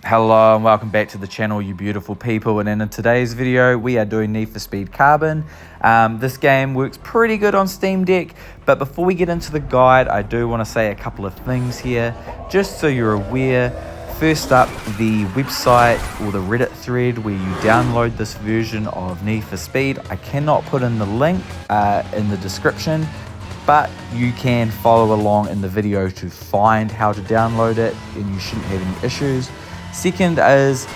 Hello and welcome back to the channel, you beautiful people. And in today's video we are doing Need for Speed Carbon. This game works pretty good on Steam Deck, but before we get into the guide I do want to say a couple of things here just so you're aware. First up, the website or the Reddit thread where you download this version of Need for Speed, I cannot put in the link in the description, but you can follow along in the video to find how to download it and you shouldn't have any issues. Second is,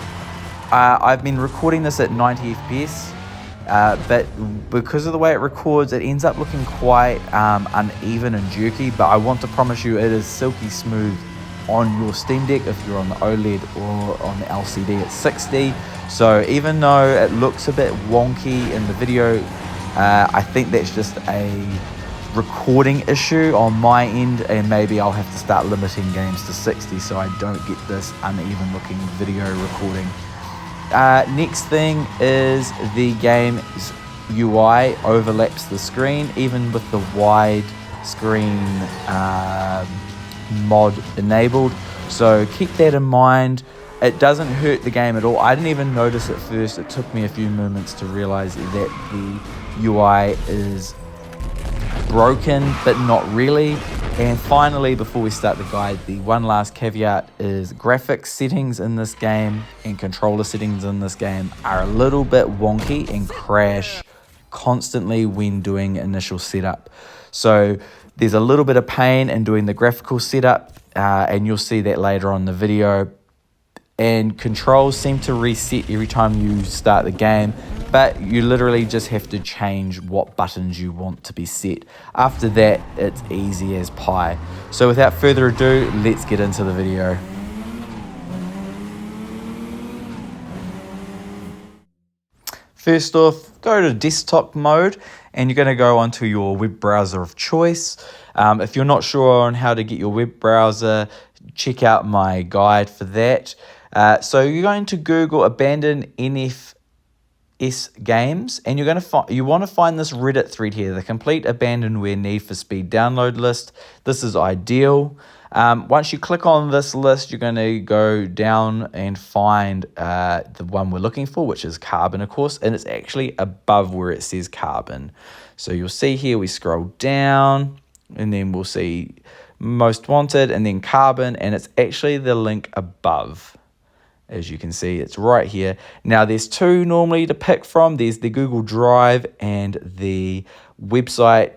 I've been recording this at 90 FPS, but because of the way it records, it ends up looking quite uneven and jerky, but I want to promise you it is silky smooth on your Steam Deck if you're on the OLED or on the LCD at 60. So even though it looks a bit wonky in the video, I think that's just a recording issue on my end, and maybe I'll have to start limiting games to 60 so I don't get this uneven looking video recording. Next thing is the game's UI overlaps the screen even with the wide screen mod enabled, so keep that in mind. It doesn't hurt the game at all. I didn't even notice at first. It took me a few moments to realize that the UI is broken, but not really. And finally, before we start the guide, the one last caveat is graphics settings in this game and controller settings in this game are a little bit wonky and crash constantly when doing initial setup. So there's a little bit of pain in doing the graphical setup, and you'll see that later on in the video. And controls seem to reset every time you start the game, but you literally just have to change what buttons you want to be set. After that, it's easy as pie. So without further ado, let's get into the video. First off, go to desktop mode and you're going to go onto your web browser of choice. If you're not sure on how to get your web browser, check out my guide for that. So you're going to Google abandoned NFS games, and you want to find this Reddit thread here, the complete abandonware Need for Speed download list. This is ideal. Once you click on this list, you're going to go down and find the one we're looking for, which is Carbon, of course, and it's actually above where it says Carbon. So you'll see here, we scroll down and then we'll see Most Wanted and then Carbon, and it's actually the link above. As you can see, it's right here. Now, there's two normally to pick from. There's the Google Drive and the website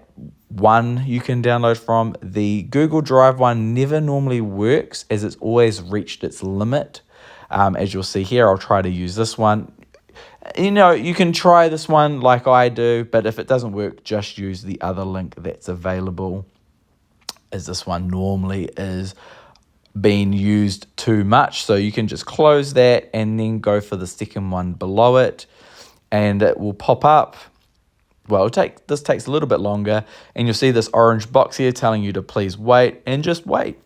one you can download from. The Google Drive one never normally works as it's always reached its limit. As you'll see here, I'll try to use this one. You know, you can try this one like I do, but if it doesn't work, just use the other link that's available, as this one normally is being used too much. So you can just close that and then go for the second one below it, and it will pop up. Well, this takes a little bit longer, and you'll see this orange box here telling you to please wait, and just wait.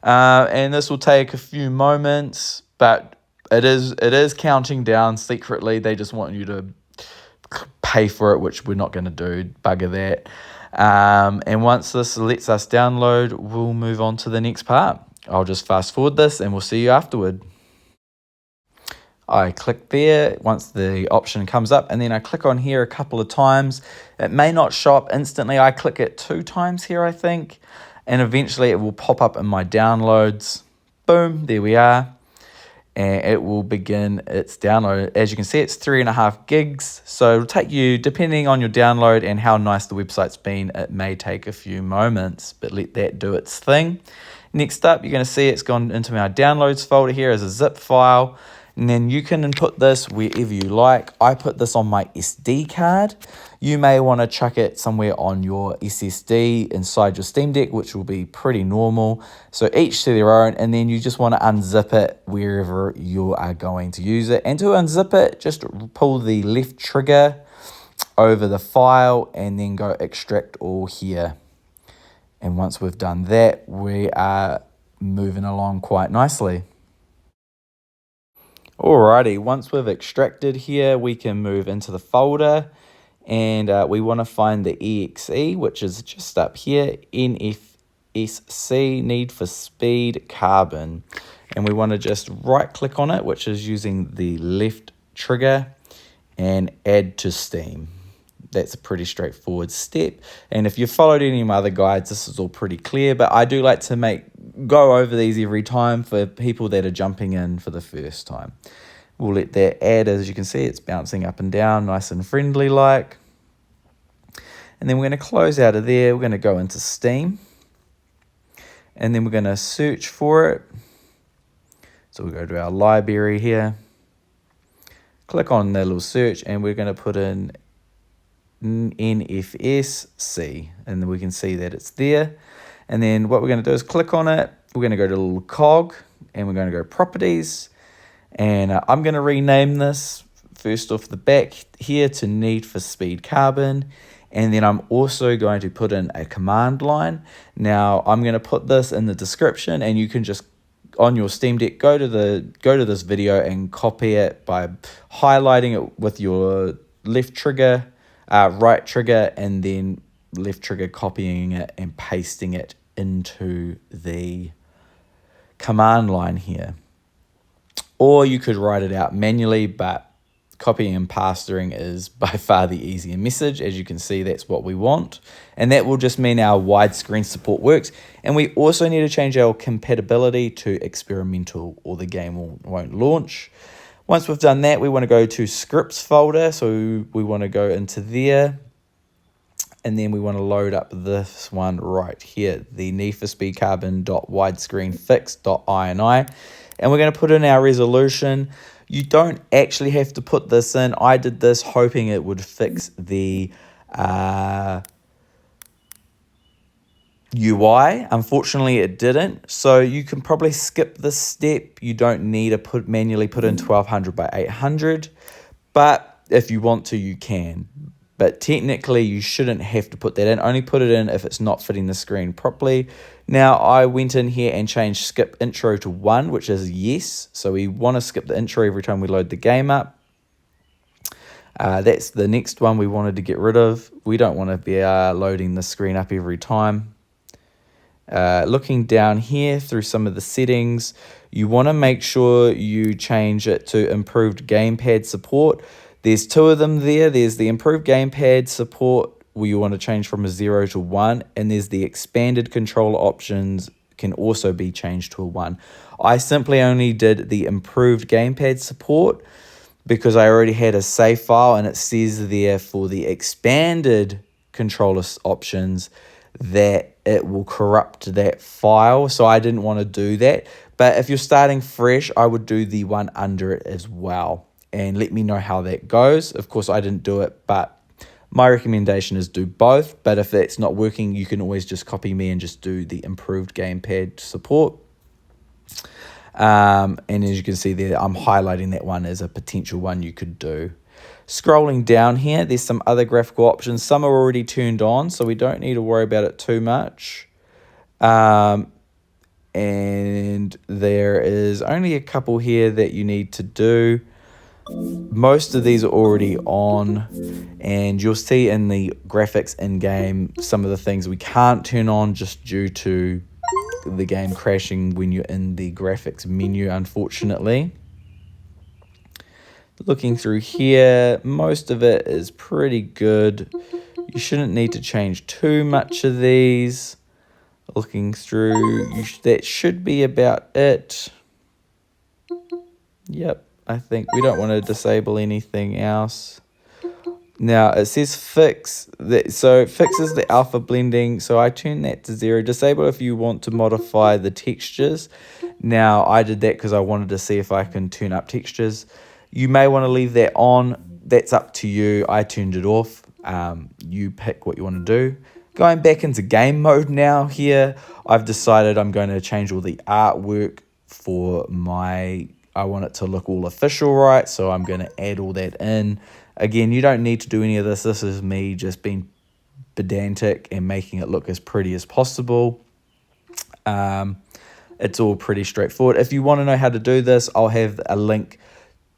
And this will take a few moments, but it is counting down secretly. They just want you to pay for it, which we're not going to do. Bugger that. And once this lets us download, we'll move on to the next part. I'll just fast forward this and we'll see you afterward. I click there once the option comes up, and then I click on here a couple of times. It may not show up instantly. I click it 2 times here, I think, and eventually it will pop up in my downloads. Boom, there we are. And it will begin its download. As you can see, it's 3.5 gigs. So it'll take you, depending on your download and how nice the website's been, it may take a few moments, but let that do its thing. Next up, you're going to see it's gone into my downloads folder here as a zip file, and then you can input this wherever you like. I put this on my SD card. You may want to chuck it somewhere on your SSD inside your Steam Deck, which will be pretty normal. So each to their own, and then you just want to unzip it wherever you are going to use it. And to unzip it, just pull the left trigger over the file and then go extract all here. And once we've done that, we are moving along quite nicely. Alrighty, once we've extracted here, we can move into the folder, and we want to find the exe, which is just up here, NFSC, Need for Speed Carbon. and we want to just right click on it, which is using the left trigger, and add to Steam. That's a pretty straightforward step. And if you've followed any of my other guides, this is all pretty clear, but I do like to go over these every time for people that are jumping in for the first time. We'll let that add. As you can see, it's bouncing up and down, nice and friendly like. And then we're going to close out of there. We're going to go into Steam, and then we're going to search for it. So we'll go to our library here, click on the little search, and we're going to put in NFSC, and then we can see that it's there. And then what we're going to do is click on it. We're going to go to a little cog, and we're going to go properties, and I'm going to rename this first off the back here to Need for Speed Carbon. And then I'm also going to put in a command line. Now I'm going to put this in the description, and you can just on your Steam Deck go to this video and copy it by highlighting it with your left trigger, right trigger, and then left trigger, copying it and pasting it into the command line here. Or you could write it out manually, but copying and pasting is by far the easier message. As you can see, that's what we want. And that will just mean our widescreen support works. And we also need to change our compatibility to experimental, or the game won't launch. Once we've done that, we want to go to scripts folder. So we want to go into there. And then we want to load up this one right here, the Need for Speed Carbon.widescreenfix.ini. And we're going to put in our resolution. You don't actually have to put this in. I did this hoping it would fix the UI. Unfortunately, it didn't. So you can probably skip this step. You don't need to manually put in 1200 by 800. But if you want to, you can. But technically, you shouldn't have to put that in. Only put it in if it's not fitting the screen properly. Now, I went in here and changed skip intro to 1, which is yes. So we want to skip the intro every time we load the game up. That's the next one we wanted to get rid of. We don't want to be loading the screen up every time. Looking down here through some of the settings, you want to make sure you change it to improved gamepad support. There's two of them there. There's the improved gamepad support, where you want to change from a 0 to 1, and there's the expanded controller options can also be changed to a 1. I simply only did the improved gamepad support because I already had a save file, and it says there for the expanded controller options that it will corrupt that file, so I didn't want to do that. But if you're starting fresh, I would do the one under it as well, and let me know how that goes. Of course, I didn't do it, but my recommendation is do both. But if that's not working, you can always just copy me and just do the improved gamepad support. And as you can see there, I'm highlighting that one as a potential one you could do. Scrolling down here, there's some other graphical options. Some are already turned on, so we don't need to worry about it too much. And there is only a couple here that you need to do. Most of these are already on, and you'll see in the graphics in-game some of the things we can't turn on just due to the game crashing when you're in the graphics menu, unfortunately. Looking through here, most of it is pretty good. You shouldn't need to change too much of these. Looking through, that should be about it. Yep, I think we don't want to disable anything else. Now it says fix, so it fixes the alpha blending, so I turn that to 0. Disable if you want to modify the textures. Now I did that because I wanted to see if I can turn up textures. You may want to leave that on. That's up to you. I turned it off. You pick what you want to do. Going back into game mode now here, I've decided I'm going to change all the artwork for I want it to look all official, right? So I'm going to add all that in. Again, you don't need to do any of this. This is me just being pedantic and making it look as pretty as possible. It's all pretty straightforward. If you want to know how to do this, I'll have a link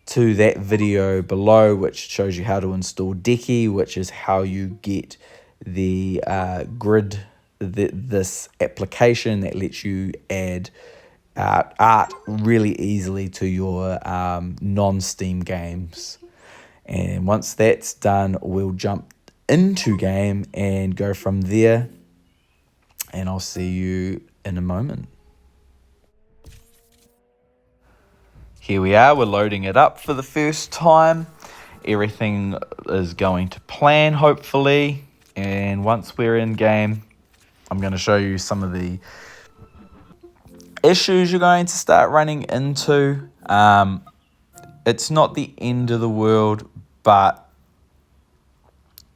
to that video below, which shows you how to install Decky, which is how you get the grid, this application that lets you add art really easily to your non-Steam games. And once that's done, we'll jump into game and go from there. And I'll see you in a moment. Here we are, we're loading it up for the first time. Everything is going to plan, hopefully. And once we're in game, I'm going to show you some of the issues you're going to start running into. It's not the end of the world, but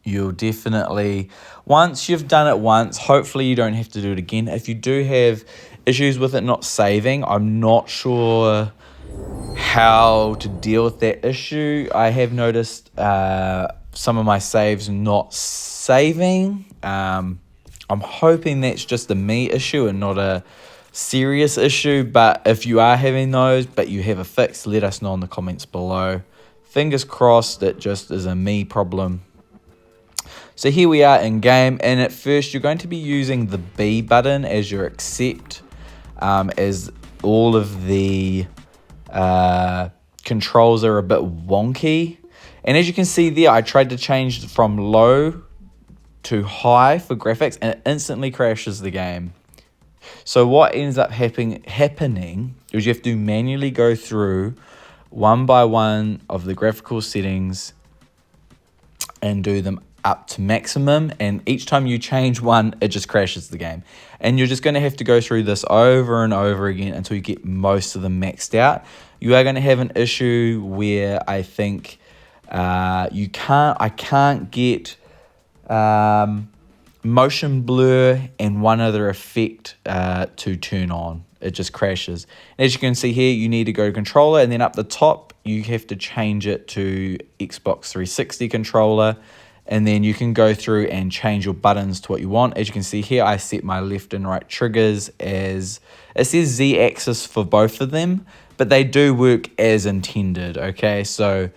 you'll definitely, once you've done it once, hopefully you don't have to do it again. If you do have issues with it not saving, I'm not sure how to deal with that issue. I have noticed some of my saves not saving. I'm hoping that's just a me issue and not a serious issue, but if you are having those but you have a fix, let us know in the comments below. Fingers crossed it just is a me problem. So here we are in game, and at first you're going to be using the B button as your accept, as all of the controls are a bit wonky. And as you can see there, I tried to change from low to high for graphics and it instantly crashes the game. So what ends up happening is you have to manually go through one by one of the graphical settings and do them up to maximum, and each time you change one, it just crashes the game. And you're just going to have to go through this over and over again until you get most of them maxed out. You are going to have an issue where I think I can't get motion blur and one other effect to turn on. It just crashes. As you can see here, you need to go to controller, and then up the top you have to change it to Xbox 360 controller, and then you can go through and change your buttons to what you want. As you can see here, I set my left and right triggers as, it says Z axis for both of them, but they do work as intended. Okay, so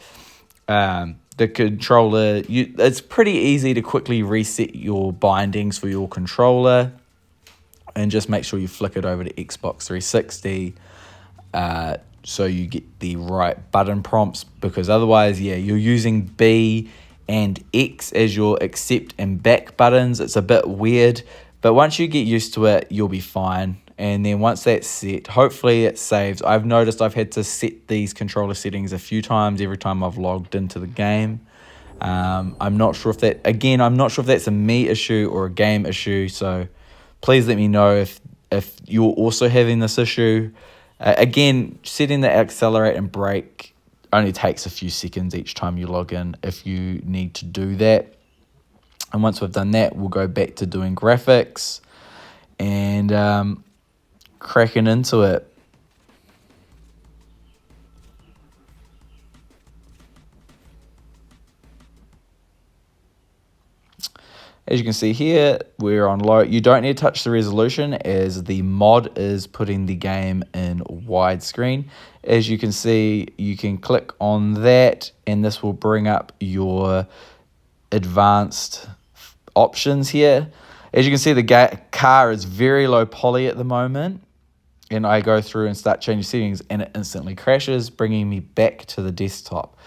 the controller, it's pretty easy to quickly reset your bindings for your controller, and just make sure you flick it over to Xbox 360 so you get the right button prompts, because otherwise, yeah, you're using B and X as your accept and back buttons. It's a bit weird, but once you get used to it, you'll be fine. And then once that's set, hopefully it saves. I've noticed I've had to set these controller settings a few times every time I've logged into the game. I'm not sure if that's a me issue or a game issue, so please let me know if you're also having this issue. Again, setting the accelerate and brake only takes a few seconds each time you log in if you need to do that. And once we've done that, we'll go back to doing graphics and cracking into it. As you can see here, we're on low. You don't need to touch the resolution as the mod is putting the game in widescreen. As you can see, you can click on that and this will bring up your advanced options here. As you can see, the car is very low poly at the moment. And I go through and start changing settings and it instantly crashes, bringing me back to the desktop.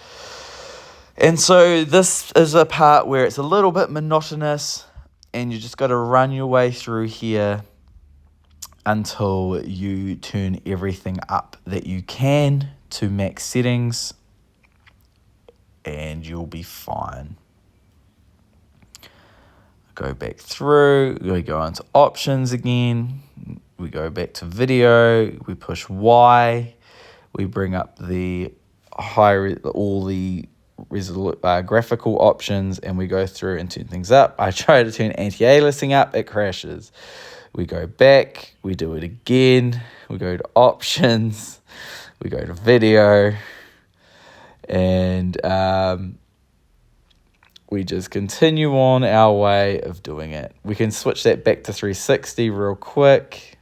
And so this is a part where it's a little bit monotonous and you just got to run your way through here until you turn everything up that you can to max settings and you'll be fine. Go back through, we go into options again, we go back to video, we push Y, we bring up the all the graphical options and we go through and turn things up. I try to turn anti-aliasing up, it crashes. We go back, we do it again, we go to options, we go to video, and we just continue on our way of doing it. We can switch that back to 360 real quick.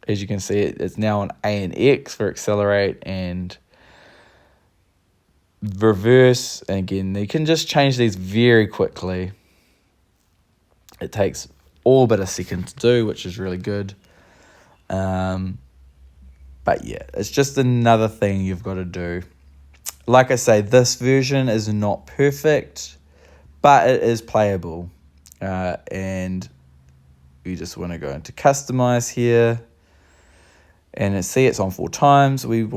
As you can see, it's now on A and X for accelerate and reverse. And again, you can just change these very quickly. It takes all but a second to do, which is really good. But yeah, it's just another thing you've got to do. Like I say, this version is not perfect, but it is playable. And you just want to go into customize here. And see, it's on 4 times. We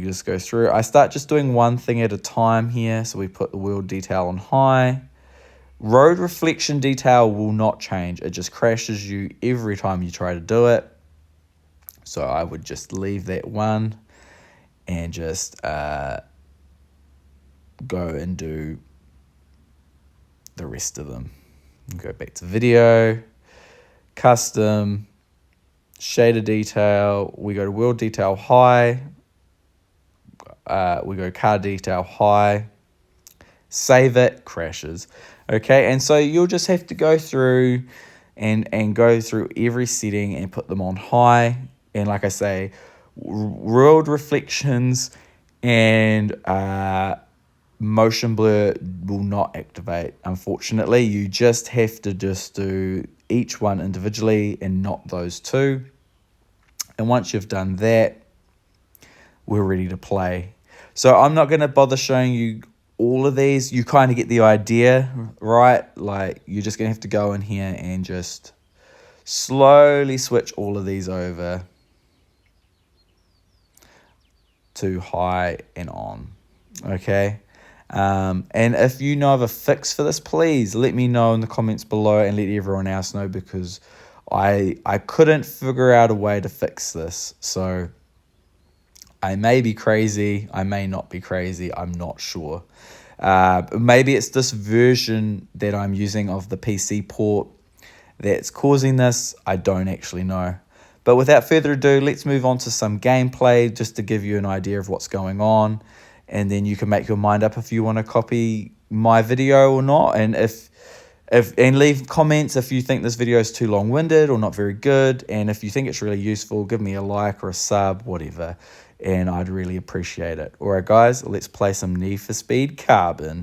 just go through. I start just doing one thing at a time here. So we put the wheel detail on high. Road reflection detail will not change. It just crashes you every time you try to do it. So I would just leave that one and just go and do the rest of them. Go back to video, custom, shader detail. We go to wheel detail high. We go car detail high. Save it, crashes. Okay, and so you'll just have to go through and go through every setting and put them on high. And like I say, road reflections and motion blur will not activate, unfortunately. You just have to just do each one individually and not those two. And once you've done that, we're ready to play. So I'm not going to bother showing you all of these. You kind of get the idea, right? Like, you're just going to have to go in here and just slowly switch all of these over to high and on. Okay. And if you know of a fix for this, please let me know in the comments below and let everyone else know, because I couldn't figure out a way to fix this. So I may be crazy, I may not be crazy, I'm not sure. Maybe it's this version that I'm using of the PC port that's causing this. I don't actually know. But without further ado, let's move on to some gameplay just to give you an idea of what's going on. And then you can make your mind up if you want to copy my video or not. And and leave comments if you think this video is too long-winded or not very good. And if you think it's really useful, give me a like or a sub, whatever. And I'd really appreciate it. All right, guys, let's play some Need for Speed Carbon.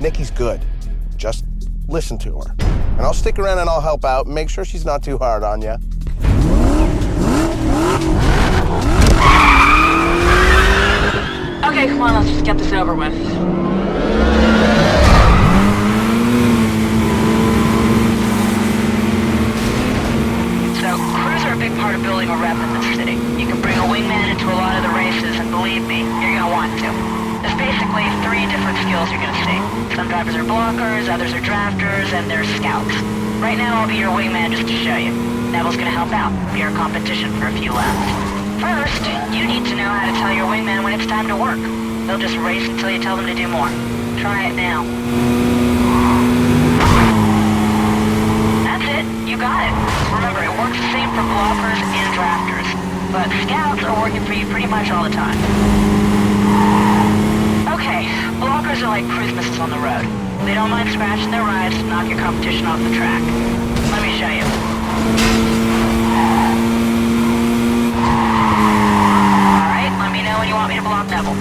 Nikki's good. Just listen to her. And I'll stick around and I'll help out. Make sure she's not too hard on you. Okay, come on, let's just get this over with. So, crews are a big part of building a rep in the city. You can bring a wingman into a lot of the races, and believe me, you're gonna want to. There's basically 3 different skills you're gonna see. Some drivers are blockers, others are drafters, and there's scouts. Right now, I'll be your wingman just to show you. Neville's gonna help out, be our competition for a few laps. First, you need to know how to tell your wingman when it's time to work. They'll just race until you tell them to do more. Try it now. That's it. You got it. Remember, it works the same for blockers and drafters. But scouts are working for you pretty much all the time. Okay, blockers are like cruise missiles on the road. They don't mind scratching their rides to knock your competition off the track. Let me show you. Alright, let me know when you want me to block Neville.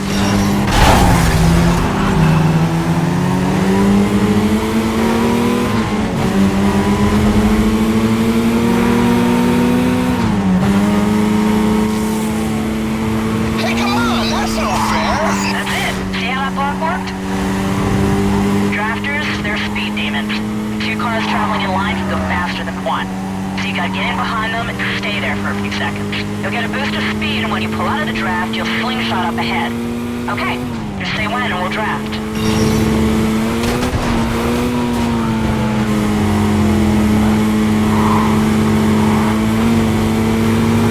Hey, come on, that's not fair. That's it. See how that block worked? Drafters, they're speed demons. Two cars traveling in line can go faster than one. So you gotta get in behind them and stay there for a few seconds. You'll get a boost of speed, and when you pull out of the draft, you'll slingshot up ahead. Okay, just say when and we'll draft.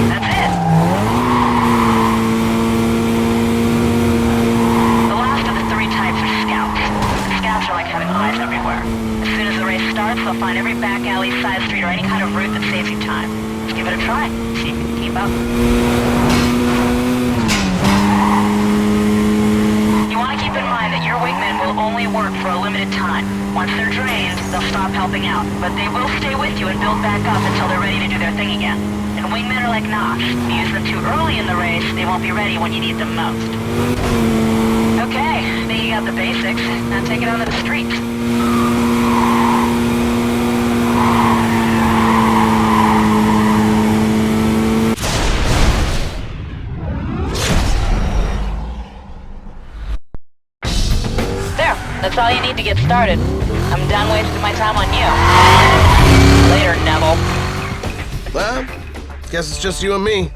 That's it. The last of the three types are scouts. Scouts are like having eyes everywhere. As soon as the race starts, they'll find every back alley, side street, or any kind of route that saves you time. Just give it a try. See if you can keep up. You want to keep in mind that your wingmen will only work for a limited time. Once they're drained, they'll stop helping out. But they will stay with you and build back up until they're ready to do their thing again. And wingmen are like knobs. If you use them too early in the race, they won't be ready when you need them most. Okay, I think you got the basics. Now take it onto the streets. There, that's all you need to get started. I'm done wasting my time on you. Later, Neville. Well, guess it's just you and me.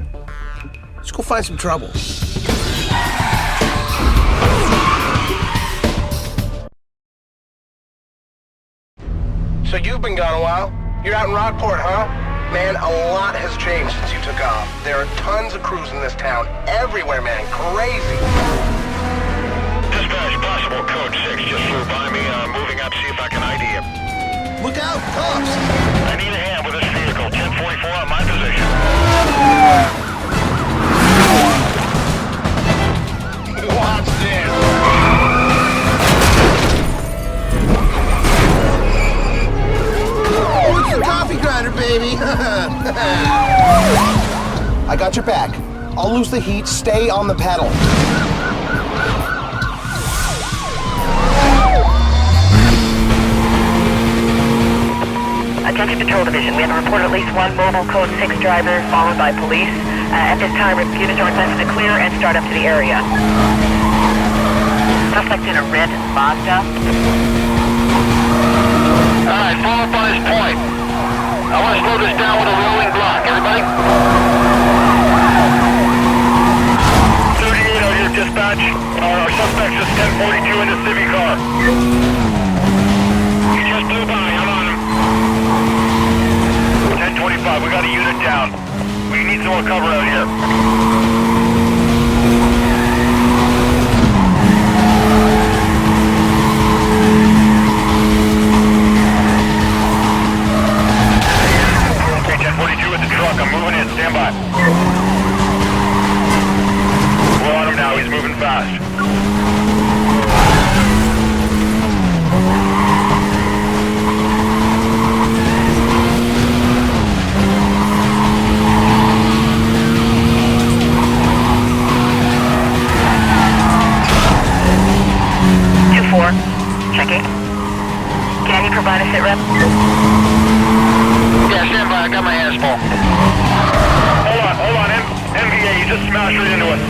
Let's go find some trouble. So you've been gone a while. You're out in Rockport, huh? Man, a lot has changed since you took off. There are tons of crews in this town. Everywhere, man. Crazy. Dispatch, possible code 6 just flew by me. I'm moving up, see if I can ID him. Look out, cops! I need a hand with this vehicle. 1044 on my position. Watch this. Oh, it's your coffee grinder, baby. I got your back. I'll lose the heat. Stay on the pedal. Attention Patrol Division, we have a report of at least one mobile Code 6 driver followed by police. At this time, units are requested to clear and start up to the area. Suspect in a red Mazda. Alright, follow up on his point. I want to slow this down with a rolling block. Everybody? 38 out here, dispatch. Our suspect's just 1042 in the Civic car. He just blew by. I'm on him. 1025, we got a unit down. We need some more cover out here. Okay, 1042 with the truck. I'm moving in. Stand by. We're on him now. He's moving fast. Checking. Can you provide a sit rep? Yeah, stand by. I got my hands full. Hold on. MVA, you just smashed right into us.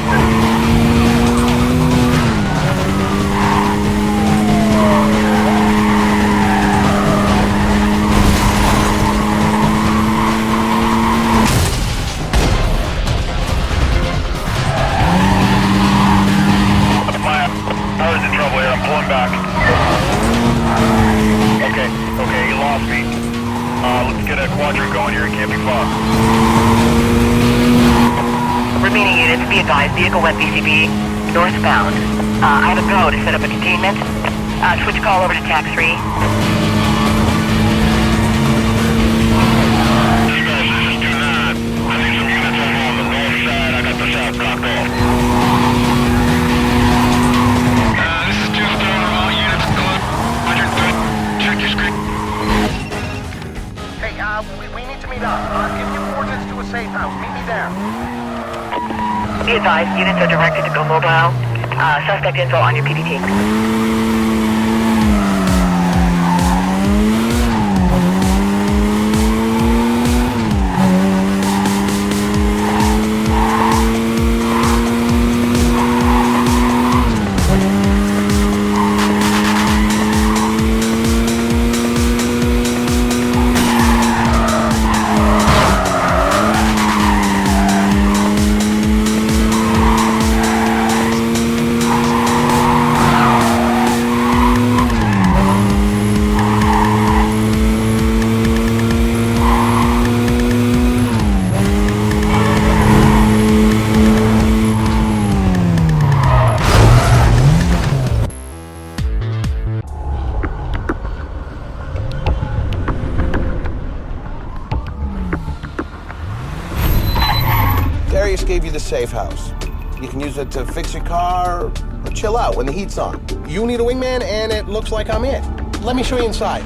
I was in trouble here. I'm pulling back. Okay, you lost me. Let's get a quadrant going here. It can't be far. Remaining units, be advised, vehicle went BCB northbound. I have a go to set up a containment. Switch call over to TAC 3. We need to meet up. Give you coordinates to a safe house. Meet me there. Be advised, units are directed to go mobile. Suspect info on your PDT. Darius gave you the safe house. You can use it to fix your car or chill out when the heat's on. You need a wingman, and it looks like I'm it. Let me show you inside.